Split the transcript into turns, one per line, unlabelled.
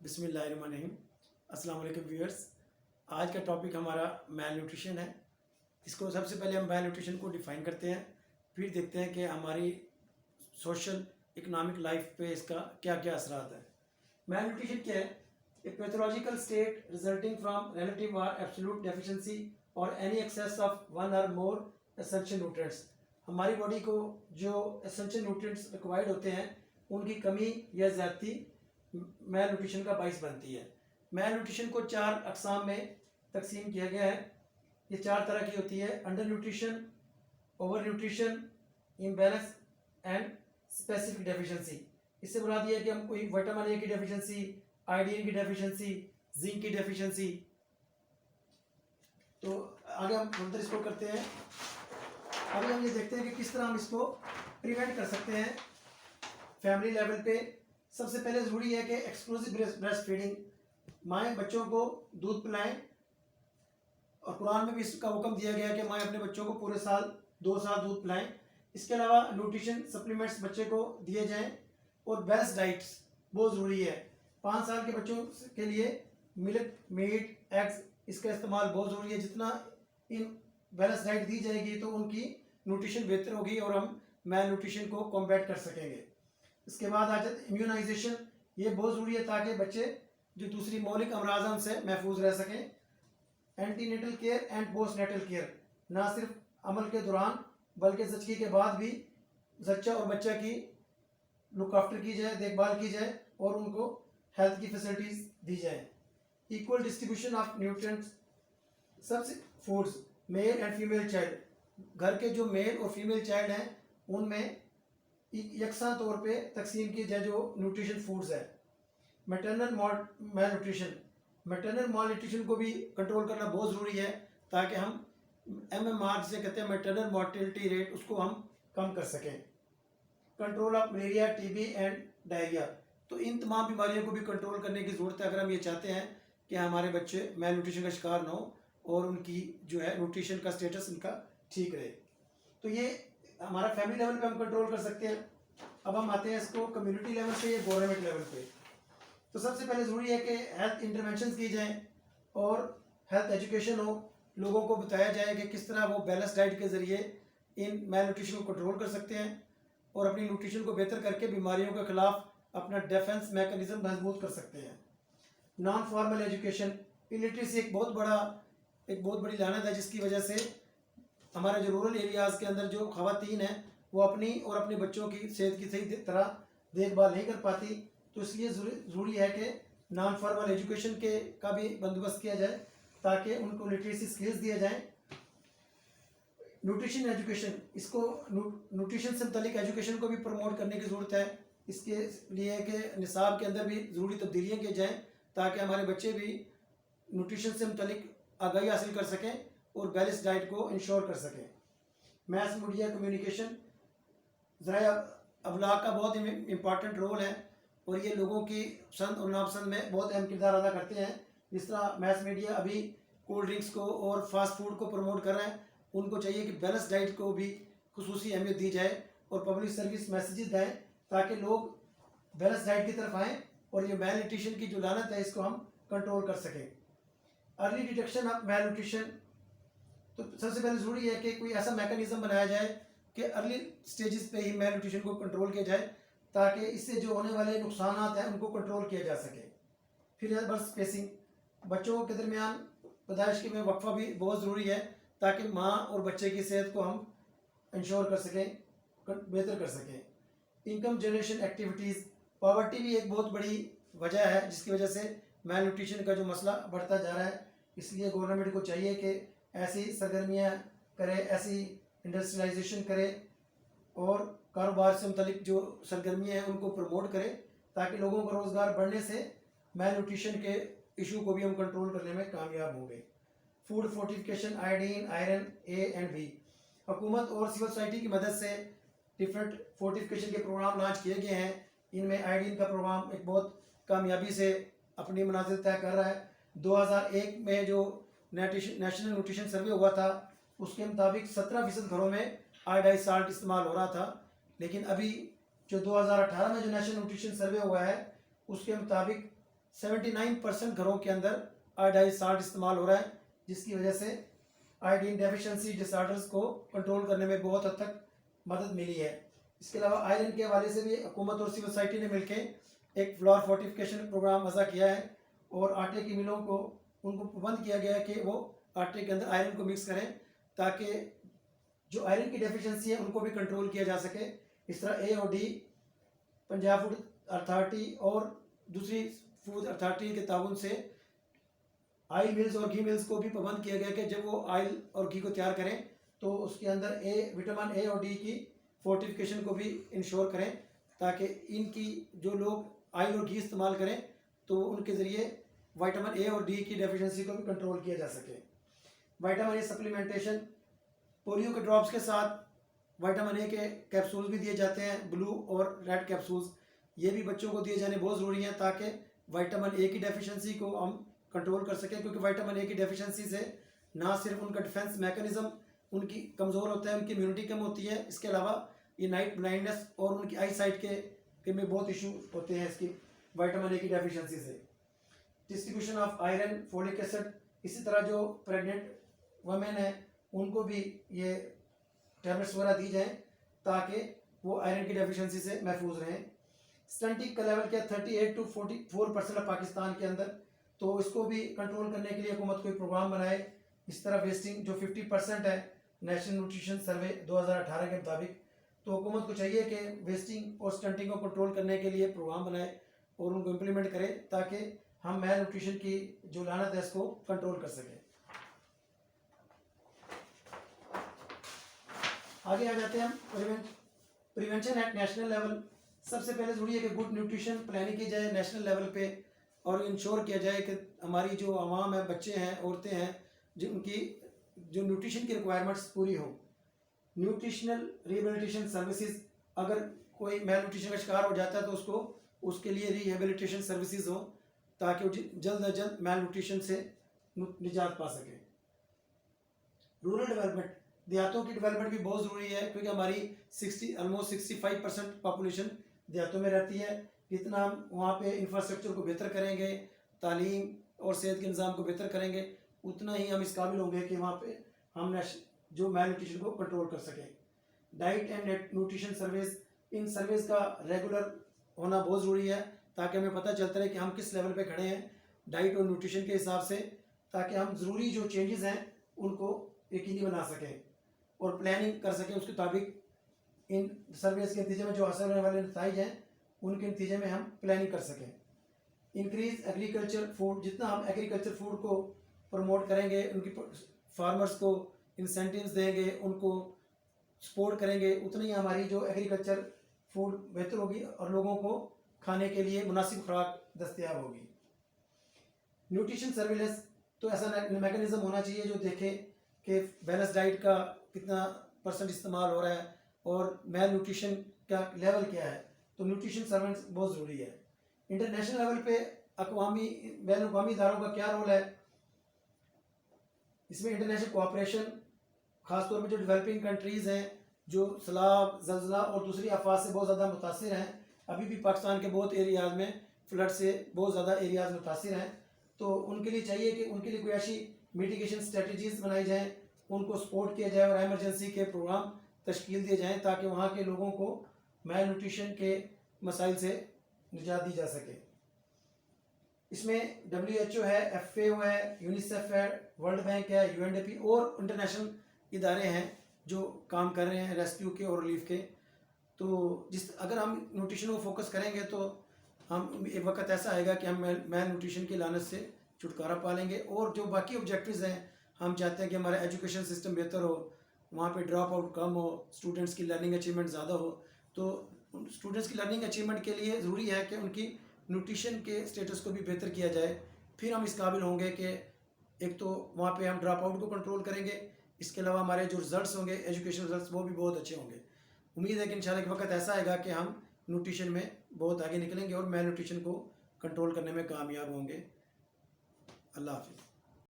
بسم اللہ الرحمن الرحیم۔ السلام علیکم ویورز۔ آج کا ٹاپک ہمارا میل نیوٹریشن ہے۔ اس کو سب سے پہلے ہم میل نیوٹریشن کو ڈیفائن کرتے ہیں، پھر دیکھتے ہیں کہ ہماری سوشل اکنامک لائف پہ اس کا کیا کیا اثرات ہیں۔ میل نیوٹریشن کیا ہے؟ ایک pathological state resulting from relative اور ایبسولوٹ ڈیفیشنسی اور اینی ایکسیس آف ون اور مور اسینشیل نیوٹرینٹس۔ ہماری باڈی کو جو اسینشیل نیوٹرینٹس ریکوائرڈ ہوتے ہیں ان کی کمی یا زیادتی میل نیوٹریشن کا باعث بنتی ہے۔ میل نیوٹریشن کو 4 اقسام میں تقسیم کیا گیا ہے۔ یہ 4 طرح کی ہوتی ہے: under nutrition, over nutrition, imbalance and specific deficiency. اس سے مراد یہ ہے کہ ہم کوئی وٹامن اے کی ڈیفیشنسی، آئیڈین کی ڈیفیشنسی، زنک کی ڈیفیشنسی۔ تو آگے ہم فردر اس کو کرتے ہیں۔ ابھی ہم یہ دیکھتے ہیں کہ کس طرح ہم اس کو پریونٹ کر سکتے ہیں فیملی لیول پہ۔ سب سے پہلے ضروری ہے کہ ایکسکلوسیو بریسٹ فیڈنگ، مائیں بچوں کو دودھ پلائیں، اور قرآن میں بھی اس کا حکم دیا گیا ہے کہ مائیں اپنے بچوں کو پورے سال 2 سال دودھ پلائیں۔ اس کے علاوہ نیوٹریشن سپلیمنٹس بچے کو دیے جائیں، اور بیلنس ڈائٹس بہت ضروری ہے۔ 5 سال کے بچوں کے لیے ملک، میٹ، ایگز اس کا استعمال بہت ضروری ہے۔ جتنا ان بیلنس ڈائٹ دی جائے گی تو ان کی نیوٹریشن بہتر ہوگی اور ہم میل نیوٹریشن کو کمبیٹ کر سکیں گے۔ اس کے بعد آ جاتا ہے امیونائزیشن۔ یہ بہت ضروری ہے تاکہ بچے جو دوسری مولک امراض ہیں ان سے محفوظ رہ سکیں۔ Antenatal care and postnatal care, نہ صرف عمل کے دوران بلکہ زچگی کے بعد بھی زچہ اور بچہ کی لک آفٹر کی جائے، دیکھ بھال کی جائے اور ان کو ہیلتھ کی فیسلٹیز دی جائیں۔ ایکول ڈسٹریبیوشن آف نیوٹرینٹس، سب سے foods male and female child, گھر کے جو میل اور فیمیل چائلڈ ہیں ان میں یکساں طور پہ تقسیم کی جائے جو نیوٹریشن فوڈز ہے۔ میٹرنل میل نیوٹریشن، میٹرنل مال نیوٹریشن کو بھی کنٹرول کرنا بہت ضروری ہے تاکہ ہم MMR جسے کہتے ہیں میٹرنل مورٹیلٹی ریٹ، اس کو ہم کم کر سکیں۔ Control of malaria, TB and diarrhoea, تو ان تمام بیماریوں کو بھی کنٹرول کرنے کی ضرورت ہے اگر ہم یہ چاہتے ہیں کہ ہمارے بچے میل نیوٹریشن کا شکار نہ ہوں اور ان کی جو ہے نیوٹریشن کا سٹیٹس ان کا ٹھیک رہے۔ تو یہ ہمارا فیملی لیول پہ ہم کنٹرول کر سکتے ہیں۔ اب ہم آتے ہیں اس کو کمیونٹی لیول پہ یا گورنمنٹ لیول پہ۔ تو سب سے پہلے ضروری ہے کہ ہیلتھ انٹرونشنز کی جائیں اور ہیلتھ ایجوکیشن ہو، لوگوں کو بتایا جائے کہ کس طرح وہ بیلنس ڈائٹ کے ذریعے ان میل نیوٹریشن کو کنٹرول کر سکتے ہیں اور اپنی نیوٹریشن کو بہتر کر کے بیماریوں کے خلاف اپنا ڈیفنس میکانزم مضبوط کر سکتے ہیں۔ نان فارمل ایجوکیشن، الٹریسی ایک بہت بڑی لعنت ہے جس کی وجہ سے ہمارے جو رورل ایریاز کے اندر جو خواتین ہیں وہ اپنی اور اپنے بچوں کی صحت کی صحیح طرح دیکھ بھال نہیں کر پاتی۔ تو اس لیے ضروری ہے کہ نان فارمل ایجوکیشن کا بھی بندوبست کیا جائے تاکہ ان کو لٹریسی سکلز دیے جائیں۔ نیوٹریشن ایجوکیشن، اس کو نیوٹریشن سے متعلق ایجوکیشن کو بھی پروموٹ کرنے کی ضرورت ہے۔ اس کے لیے کہ نصاب کے اندر بھی ضروری تبدیلیاں کی جائیں تاکہ ہمارے بچے بھی نیوٹریشن سے متعلق آگاہی حاصل کر سکیں اور بیلنس ڈائٹ کو انشور کر سکیں۔ میس میڈیا کمیونیکیشن، ذرائع ابلاغ کا بہت امپارٹنٹ رول ہے اور یہ لوگوں کی پسند اور ناپسند میں بہت اہم کردار ادا کرتے ہیں۔ جس طرح میس میڈیا ابھی کولڈ ڈرنکس کو اور فاسٹ فوڈ کو پروموٹ کر رہے ہیں، ان کو چاہیے کہ بیلنس ڈائٹ کو بھی خصوصی اہمیت دی جائے اور پبلک سروس میسیجز دیں تاکہ لوگ بیلنس ڈائٹ کی طرف آئیں اور یہ میل نیوٹریشن کی جو لعنت ہے اس کو ہم کنٹرول کر سکیں۔ Early detection of malnutrition, تو سب سے پہلے ضروری ہے کہ کوئی ایسا میکانزم بنایا جائے کہ ارلی سٹیجز پہ ہی میل نیوٹریشن کو کنٹرول کیا جائے تاکہ اس سے جو ہونے والے نقصانات ہیں ان کو کنٹرول کیا جا سکے۔ پھر برتھ اسپیسنگ، بچوں کے درمیان پیدائش کے میں وقفہ بھی بہت ضروری ہے تاکہ ماں اور بچے کی صحت کو ہم انشور کر سکیں، بہتر کر سکیں۔ انکم جنریشن ایکٹیویٹیز، پاورٹی بھی ایک بہت بڑی وجہ ہے جس کی وجہ سے میل نیوٹریشن کا جو مسئلہ بڑھتا جا رہا ہے۔ اس لیے گورنمنٹ کو چاہیے کہ ایسی سرگرمیاں کرے، ایسی انڈسٹریلائزیشن کرے اور کاروبار سے متعلق جو سرگرمیاں ہیں ان کو پروموٹ کرے تاکہ لوگوں کا روزگار بڑھنے سے میل نیوٹریشن کے ایشو کو بھی ہم کنٹرول کرنے میں کامیاب ہوں گے۔ Food fortification, iodine, iron A and B, حکومت اور سول سوسائٹی کی مدد سے ڈفرینٹ فورٹیفیکیشن کے پروگرام لانچ کیے گئے ہیں۔ ان میں آئیڈین کا پروگرام ایک بہت کامیابی سے اپنی منازل طے کر رہا ہے۔ 2001 میں جو نیشنل نیوٹریشن سروے ہوا تھا اس کے مطابق 17% گھروں میں آئیڈائز سالٹ استعمال ہو رہا تھا، لیکن ابھی جو 2018 میں جو نیشنل نیوٹریشن سروے ہوا ہے اس کے مطابق 79% گھروں کے اندر آئوڈائز سالٹ استعمال ہو رہا ہے، جس کی وجہ سے آئوڈین ڈیفیشنسی ڈس آرڈرز کو کنٹرول کرنے میں بہت حد تک مدد ملی ہے۔ اس کے علاوہ آئرن کے حوالے سے بھی حکومت اور سول سوسائٹی نے مل کے ایک فلور فورٹیفکیشن پروگرام وضع کیا ہے، اور آٹے کی ملوں کو ان کو پابند کیا گیا ہے کہ وہ آٹے کے اندر آئرن کو مکس کریں تاکہ جو آئرن کی ڈیفیشنسی ہے ان کو بھی کنٹرول کیا جا سکے۔ اس طرح A O D, Punjab food authority اور دوسری فوڈ اتھارٹی کے تعاون سے آئل ملز اور گھی ملز کو بھی پابند کیا گیا کہ جب وہ آئل اور گھی کو تیار کریں تو اس کے اندر وٹامن اے اور ڈی کی فورٹیفکیشن کو بھی انشور کریں تاکہ ان کی جو لوگ آئل اور گھی استعمال کریں تو ان کے ذریعے وٹامن اے اور ڈی کی ڈیفیشنسی کو بھی کنٹرول کیا جا سکے۔ وٹامن اے سپلیمنٹیشن، پولیو کے ڈراپس کے ساتھ وٹامن اے کے کیپسولز بھی دیے جاتے ہیں، بلو اور ریڈ کیپسولز، یہ بھی بچوں کو دیے جانے بہت ضروری ہیں تاکہ وٹامن اے کی ڈیفیشنسی کو ہم کنٹرول کر سکیں، کیونکہ وٹامن اے کی ڈیفیشنسی سے نہ صرف ان کا ڈیفنس میکانزم ان کی کمزور ہوتا ہے، ان کی امیونٹی کم ہوتی ہے، اس کے علاوہ یہ نائٹ بلائنڈنس اور ان کی آئی سائٹ کے میں بہت ایشو ہوتے ہیں اس کی وٹامن اے کی ڈیفیشنسی سے۔ Distribution of iron, folic acid, اسی طرح جو پریگننٹ ویمن ہیں ان کو بھی یہ ٹیبلٹس وغیرہ دی جائیں تاکہ وہ آئرن کی ڈیفیشنسی سے محفوظ رہیں۔ اسٹنٹنگ کا لیول کیا 38 to 44% پاکستان کے اندر، تو اس کو بھی کنٹرول کرنے کے لیے حکومت کوئی پروگرام بنائے۔ اس طرح ویسٹنگ جو 50% ہے نیشنل نیوٹریشن سروے 2018 کے مطابق، تو حکومت کو چاہیے کہ ویسٹنگ اور اسٹنٹنگ کو کنٹرول کرنے کے لیے پروگرام بنائے اور ان کو امپلیمنٹ کرے تاکہ ہم میل نیوٹریشن کی جو لعنت ہے اس کو کنٹرول کر سکیں۔ آگے آ جاتے ہیں ہم پریونشن ایٹ نیشنل لیول۔ سب سے پہلے ضروری ہے کہ گڈ نیوٹریشن پلاننگ کی جائے نیشنل لیول پہ، اور انشور کیا جائے کہ ہماری جو عوام ہے، بچے ہیں، عورتیں ہیں، جن کی جو نیوٹریشن کی ریکوائرمنٹس پوری ہوں۔ نیوٹریشنل ریہیبلیٹیشن سروسز، اگر کوئی میل نیوٹریشن کا شکار ہو جاتا ہے تو اس کے لیے ریہیبلیٹیشن سروسز ہوں تاکہ وہ جلد از جلد میل نیوٹریشن سے نجات پا سکے۔ رورل ڈیولپمنٹ، دیہاتوں کی ڈیولپمنٹ بھی بہت ضروری ہے، کیونکہ ہماری آلموسٹ 65% پاپولیشن دیہاتوں میں رہتی ہے۔ جتنا ہم وہاں پہ انفراسٹرکچر کو بہتر کریں گے، تعلیم اور صحت کے نظام کو بہتر کریں گے، اتنا ہی ہم اس قابل ہوں گے کہ وہاں پہ ہم جو میل نیوٹریشن کو کنٹرول کر سکیں۔ Diet and nutrition service, in service کا ریگولر ہونا بہت ضروری ہے تاکہ ہمیں پتہ چلتا رہے کہ ہم کس لیول پہ کھڑے ہیں ڈائٹ اور نیوٹریشن کے حساب سے، تاکہ ہم ضروری جو چینجز ہیں ان کو یقینی بنا سکیں اور پلاننگ کر سکیں اس کے مطابق۔ ان سروس کے نتیجے میں جو حاصل ہونے والے نتائج ہیں ان کے نتیجے میں ہم پلاننگ کر سکیں۔ انکریز ایگریکلچر فوڈ، جتنا ہم ایگریکلچر فوڈ کو پروموٹ کریں گے، ان کی فارمرز کو انسینٹیوز دیں گے، ان کو سپورٹ کریں گے، اتنی ہماری جو ایگریکلچر فوڈ بہتر ہوگی اور لوگوں کو کھانے کے لیے مناسب خوراک دستیاب ہوگی۔ نیوٹریشن سرویلنس، تو ایسا میکانزم ہونا چاہیے جو دیکھے کہ بیلنس ڈائٹ کا کتنا % استعمال ہو رہا ہے اور میل نیوٹریشن کا لیول کیا ہے، تو نیوٹریشن سرویلنس بہت ضروری ہے۔ انٹرنیشنل لیول پہ بین الاقوامی اداروں کا کیا رول ہے؟ اس میں انٹرنیشنل کوآپریشن، خاص طور پہ جو ڈیولپنگ کنٹریز ہیں جو سیلاب، زلزلہ اور دوسری آفات سے بہت زیادہ متاثر ہیں، ابھی بھی پاکستان کے بہت ایریاز میں فلڈ سے بہت زیادہ ایریاز متاثر ہیں، تو ان کے لیے چاہیے کہ ان کے لیے کوئی ایسی میٹیگیشن اسٹریٹجیز بنائی جائیں، ان کو سپورٹ کیا جائے اور ایمرجنسی کے پروگرام تشکیل دیے جائیں تاکہ وہاں کے لوگوں کو میل نیوٹریشن کے مسائل سے نجات دی جا سکے۔ اس میں WHO ہے، FAO ہے، یونیسیف ہے، ورلڈ بینک ہے، UNDP اور انٹرنیشنل ادارے ہیں جو کام کر رہے ہیں ریسکیو کے اور ریلیف کے۔ تو اگر ہم نیوٹریشن کو فوکس کریں گے تو ہم ایک وقت ایسا آئے گا کہ ہم میل نیوٹریشن کی لعنت سے چھٹکارا پا لیں گے، اور جو باقی آبجیکٹیوز ہیں، ہم چاہتے ہیں کہ ہمارا ایجوکیشن سسٹم بہتر ہو، وہاں پہ ڈراپ آؤٹ کم ہو، اسٹوڈنٹس کی لرننگ اچیومنٹ زیادہ ہو، تو اسٹوڈنٹس کی لرننگ اچیومنٹ کے لیے ضروری ہے کہ ان کی نیوٹریشن کے اسٹیٹس کو بھی بہتر کیا جائے، پھر ہم اس قابل ہوں گے کہ ایک تو وہاں پہ ہم ڈراپ آؤٹ کو کنٹرول کریں گے، اس کے علاوہ ہمارے جو رزلٹس ہوں گے ایجوکیشن رزلٹس وہ بھی بہت اچھے ہوں گے۔ امید ہے کہ انشاءاللہ ایک وقت ایسا آئے گا کہ ہم نیوٹریشن میں بہت آگے نکلیں گے اور میل نیوٹریشن کو کنٹرول کرنے میں کامیاب ہوں گے۔ اللہ حافظ۔